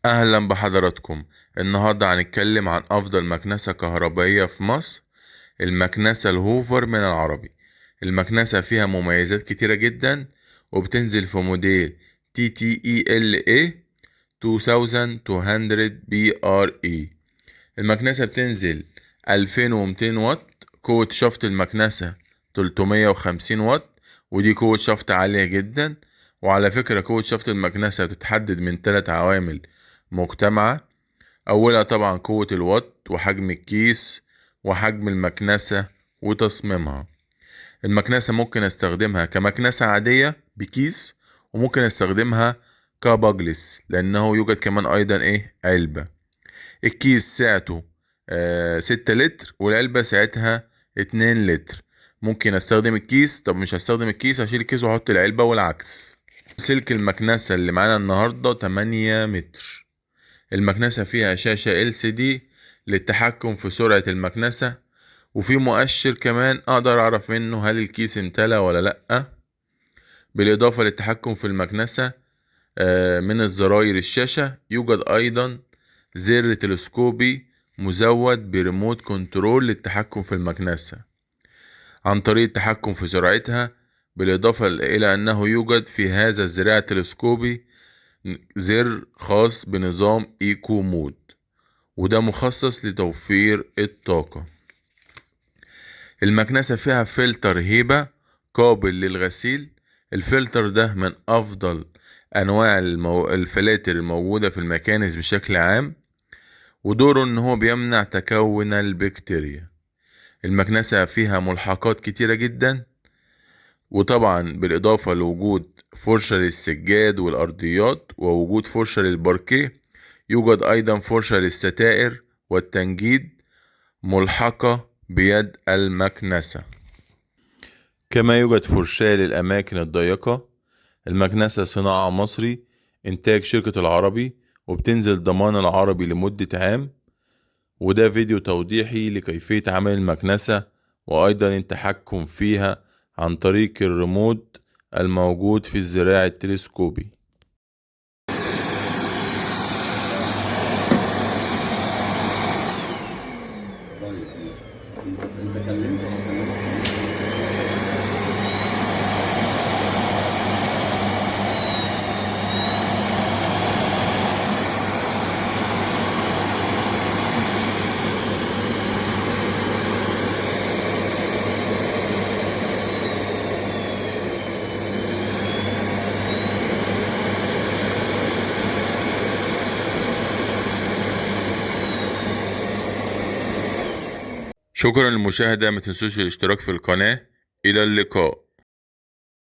أهلا بحضراتكم. النهاردة هنتكلم عن أفضل مكنسة كهربائية في مصر، المكنسة الهوفر من العربي. المكنسة فيها مميزات كتيرة جدا، وبتنزل في موديل TTELA 2200 BRE. المكنسة بتنزل 2200 واط، قوة شفط المكنسة 350 واط، ودي قوة شفط عالية جدا. وعلى فكرة قوة شفط المكنسة بتتحدد من 3 عوامل مجتمعة. أولها طبعا قوة الوات، وحجم الكيس، وحجم المكنسة، وتصميمها. المكنسة ممكن استخدمها كمكنسة عادية بكيس، وممكن استخدمها كباجلس، لأنه يوجد كمان أيضا علبة. الكيس سعته 6 لتر، والعلبة سعتها 2 لتر. ممكن استخدم الكيس، طب مش هستخدم الكيس هشيل الكيس واحط العلبة، والعكس. سلك المكنسة اللي معانا النهاردة 8 متر. المكنسة فيها شاشة LCD للتحكم في سرعة المكنسة، وفي مؤشر كمان أقدر أعرف منه هل الكيس امتلى ولا لأ. بالإضافة للتحكم في المكنسة، من الزراير الشاشة يوجد أيضا زر تلسكوبي مزود بريموت كنترول للتحكم في المكنسة عن طريق التحكم في سرعتها. بالإضافة إلى أنه يوجد في هذا الزراع التلسكوبي زر خاص بنظام ايكو مود، وده مخصص لتوفير الطاقة. المكنسة فيها فلتر هيبة قابل للغسيل. الفلتر ده من أفضل أنواع الفلاتر الموجودة في المكانس بشكل عام، ودوره إن هو بيمنع تكون البكتيريا. المكنسة فيها ملحقات كتيرة جدا، وطبعا بالإضافة لوجود فرشة للسجاد والأرضيات، ووجود فرشة للباركيه، يوجد أيضا فرشة للستائر والتنجيد ملحقة بيد المكنسة. كما يوجد فرشاة للأماكن الضيقة. المكنسة صناعة مصري، إنتاج شركة العربي، وبتنزل ضمان العربي لمدة عام. وده فيديو توضيحي لكيفية عمل المكنسة، وأيضا التحكم فيها عن طريق الريموت الموجود في الزراع التلسكوبي. طيب ماشي. انت كلمت ولا كلمت؟ شكرا للمشاهدة، ما تنسوش الاشتراك في القناة. إلى اللقاء.